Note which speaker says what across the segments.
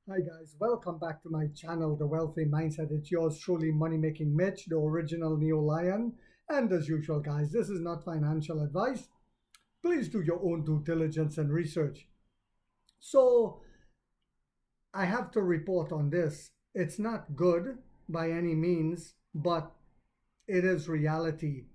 Speaker 1: Hi guys, welcome back to my channel, The Wealthy Mindset. It's yours truly, Money Making Mitch, the original Neo Lion. And as usual, guys, this is not financial advice. Please do your own due diligence and research. So, I have to report on this. It's not good by any means, but it is reality.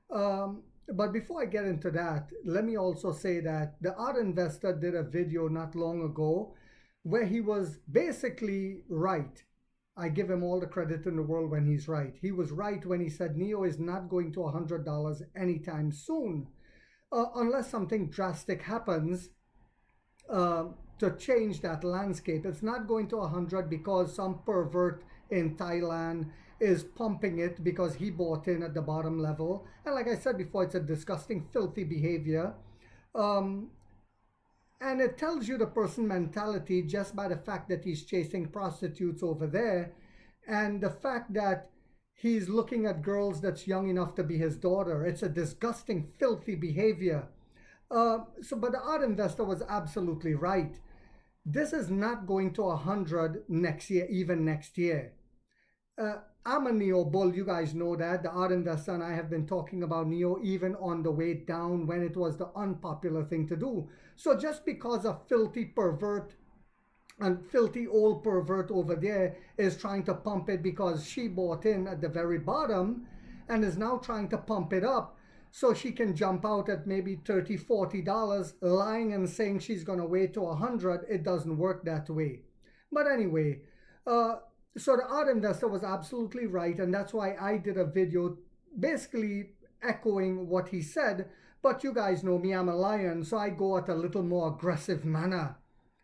Speaker 1: But before I get into that, let me also say that the Art Investor did a video not long ago where he was basically right. I give him all the credit in the world when he's right. He was right when he said Neo is not going to $100 anytime soon, unless something drastic happens to change that landscape. It's not going to 100 because some pervert in Thailand is pumping it because he bought in at the bottom level. And like I said before, it's a disgusting, filthy behavior. Um, and it tells you the person mentality just by the fact that he's chasing prostitutes over there and the fact that he's looking at girls that's young enough to be his daughter. It's a disgusting, filthy behavior. But the art investor was absolutely right. This is not going to 100 next year, even next year. I'm a Neo bull. You guys know that. The art investor and I have been talking about Neo even on the way down when it was the unpopular thing to do. So just because a filthy pervert and filthy old pervert over there is trying to pump it because she bought in at the very bottom and is now trying to pump it up so she can jump out at maybe $30, $40, lying and saying she's going to wait to 100. It doesn't work that way. But anyway, so the art investor was absolutely right, and that's why I did a video basically echoing what he said. But you guys know me, I'm a lion, so I go at a little more aggressive manner.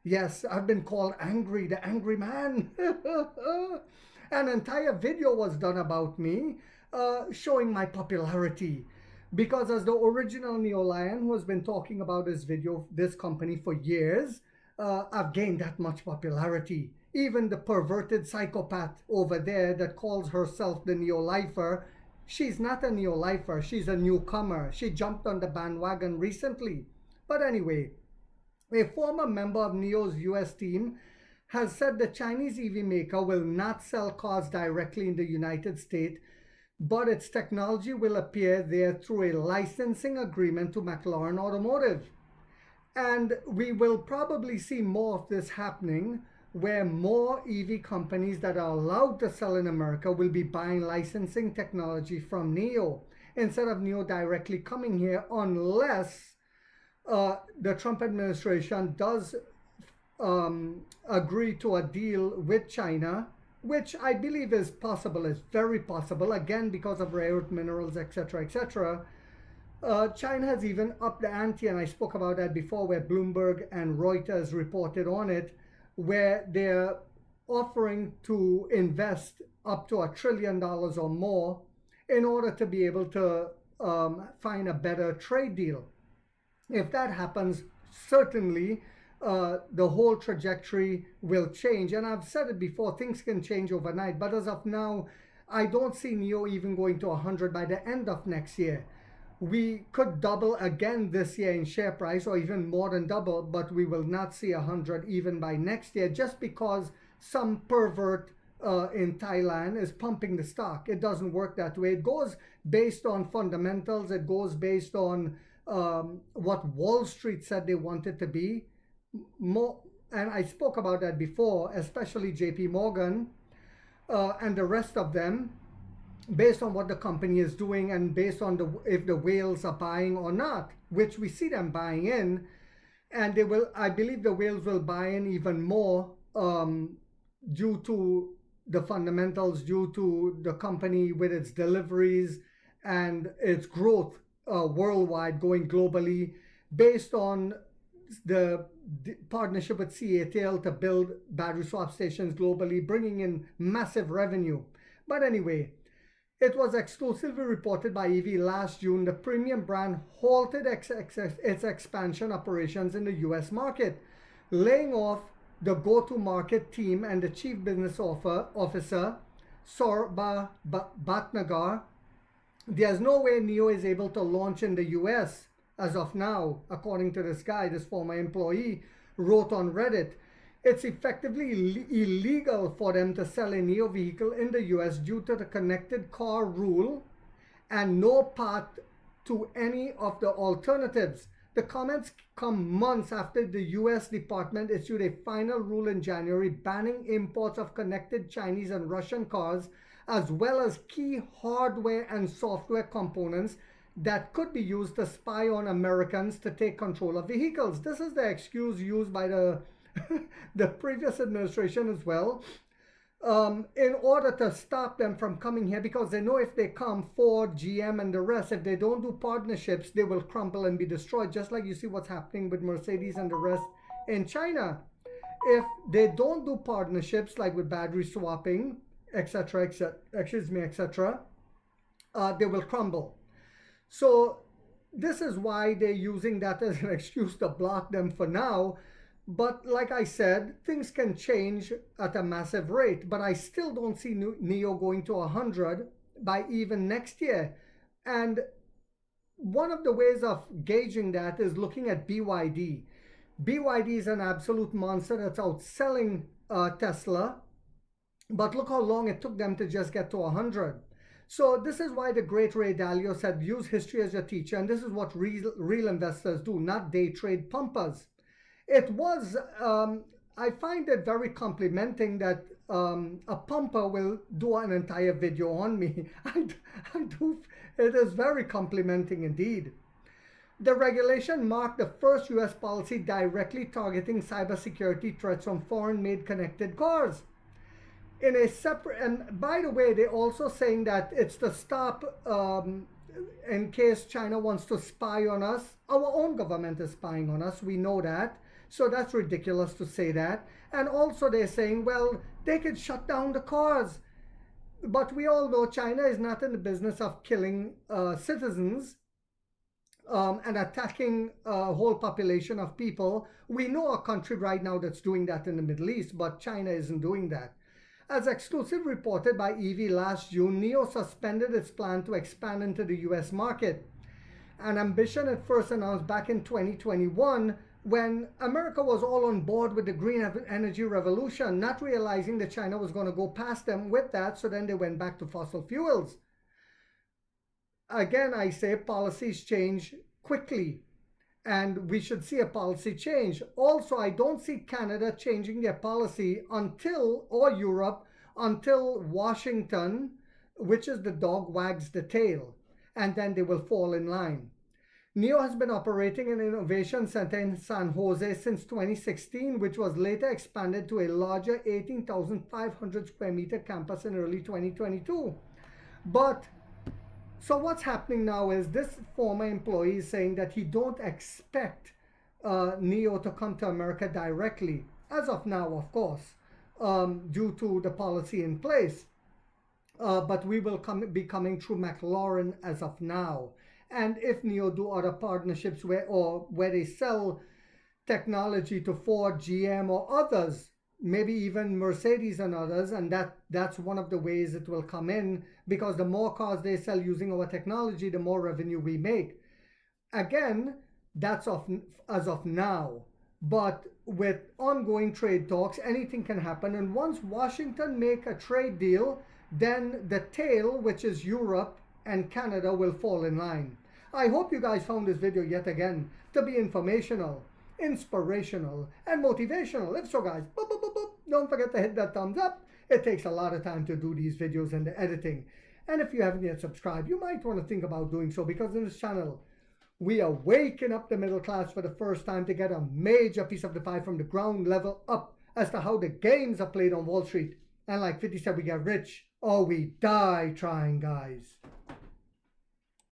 Speaker 1: Yes, I've been called angry, the angry man. An entire video was done about me, showing my popularity. Because as the original Neo Lion, who has been talking about this company for years, I've gained that much popularity. Even the perverted psychopath over there that calls herself the Neo-Lifer, she's not a Neo-Lifer, she's a newcomer. She jumped on the bandwagon recently. But anyway, a former member of Neo's US team has said the Chinese EV maker will not sell cars directly in the United States, but its technology will appear there through a licensing agreement to McLaren Automotive. And we will probably see more of this happening where more EV companies that are allowed to sell in America will be buying licensing technology from Neo instead of Neo directly coming here unless the Trump administration does agree to a deal with China, which I believe is possible, is very possible, again, because of rare earth minerals, etc., etc. China has even upped the ante, and I spoke about that before, where Bloomberg and Reuters reported on it, where they're offering to invest up to $1 trillion or more in order to be able to find a better trade deal. If that happens, certainly the whole trajectory will change. And I've said it before, things can change overnight. But as of now, I don't see NEO even going to 100 by the end of next year. We could double again this year in share price or even more than double, but we will not see 100 even by next year just because some pervert in Thailand is pumping the stock. It doesn't work that way. It goes based on fundamentals. It goes based on what Wall Street said they wanted to be. More, and I spoke about that before, especially JP Morgan and the rest of them, based on what the company is doing and based on if the whales are buying or not, which we see them buying in. And they will, I believe the whales will buy in even more due to the fundamentals, due to the company with its deliveries and its growth worldwide, going globally, based on the partnership with CATL to build battery swap stations globally, bringing in massive revenue. But anyway, it was exclusively reported by EV last June the premium brand halted its expansion operations in the US market, laying off the go-to-market team and the chief business officer, Saurabh Bhatnagar. There's no way NEO is able to launch in the US as of now, according to this guy, this former employee wrote on Reddit. It's effectively illegal for them to sell a NIO vehicle in the US due to the connected car rule and no path to any of the alternatives. The comments come months after the US Department issued a final rule in January banning imports of connected Chinese and Russian cars, as well as key hardware and software components that could be used to spy on Americans to take control of vehicles. This is the excuse used by the the previous administration as well, in order to stop them from coming here, because they know if they come, Ford, GM, and the rest, if they don't do partnerships, they will crumble and be destroyed, just like you see what's happening with Mercedes and the rest in China. If they don't do partnerships, like with battery swapping, etc., etc., they will crumble. So this is why they're using that as an excuse to block them for now. But like I said, things can change at a massive rate. But I still don't see NIO going to 100 by even next year. And one of the ways of gauging that is looking at BYD. BYD is an absolute monster that's outselling Tesla. But look how long it took them to just get to 100. So this is why the great Ray Dalio said, use history as your teacher. And this is what real investors do, not day trade pumpers. It was, I find it very complimenting that a pumper will do an entire video on me. I do, it is very complimenting indeed. The regulation marked the first US policy directly targeting cybersecurity threats from foreign-made connected cars. In a separate, and by the way, they're also saying that it's to stop, in case China wants to spy on us. Our own government is spying on us, we know that. So that's ridiculous to say that. And also they're saying, well, they could shut down the cars. But we all know China is not in the business of killing citizens and attacking a whole population of people. We know a country right now that's doing that in the Middle East, but China isn't doing that. As Exclusive reported by EV last June, NIO suspended its plan to expand into the US market. An ambition it first announced back in 2021 when America was all on board with the green energy revolution, not realizing that China was going to go past them with that, so then they went back to fossil fuels. Again, I say policies change quickly, and we should see a policy change. Also, I don't see Canada changing their policy until, or Europe, until Washington, which is the dog, wags the tail, and then they will fall in line. NIO has been operating an innovation center in San Jose since 2016, which was later expanded to a larger 18,500 square meter campus in early 2022. But so what's happening now is this former employee is saying that he don't expect NIO to come to America directly, as of now, of course, due to the policy in place. But we will be coming through McLaurin as of now. And if NIO do other partnerships where they sell technology to Ford, GM, or others, maybe even Mercedes and others, and that's one of the ways it will come in, because the more cars they sell using our technology, the more revenue we make. Again, that's as of now. But with ongoing trade talks, anything can happen. And once Washington make a trade deal, then the tail, which is Europe and Canada, will fall in line. I hope you guys found this video yet again to be informational, inspirational, and motivational. If so, guys, boop, boop, boop, boop, don't forget to hit that thumbs up. It takes a lot of time to do these videos and the editing. And if you haven't yet subscribed, you might want to think about doing so, because in this channel, we are waking up the middle class for the first time to get a major piece of the pie from the ground level up as to how the games are played on Wall Street. And like 50 said, we get rich or we die trying, guys.